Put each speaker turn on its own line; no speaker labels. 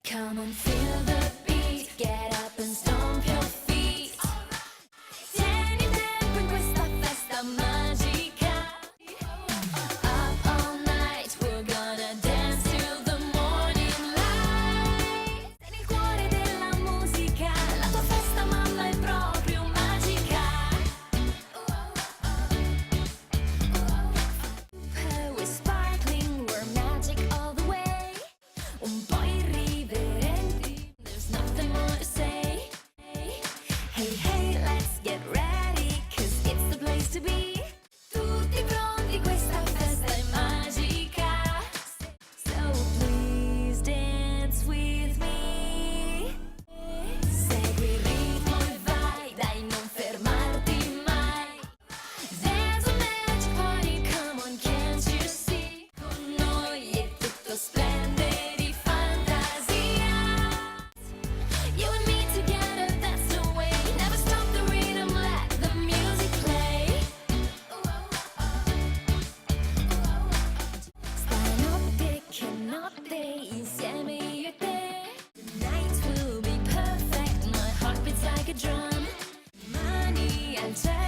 Come on, feel the beat, get up and stomp your feet. Tieni il tempo in questa festa magica. Up all night, we're gonna dance till the morning light. Sei nel cuore della musica, la tua festa mamma è proprio magica. We're sparkling, we're magic all the way. Un po' irriverenti, there's nothing more to say. Hey, hey, let's get ready, 'cause it's the place to be. Tutti pronti, questa festa è magica. So please dance with me. Segui il ritmo e vai, dai, non fermarti mai. There's a magic party, come on, can't you see? Con noi è tutto splende di fantasia. You and me together, that's the way. Never stop the rhythm, let the music play. Stanotte che notte, insieme io e te. The night will be perfect, my heart beats like a drum. Mani al cielo.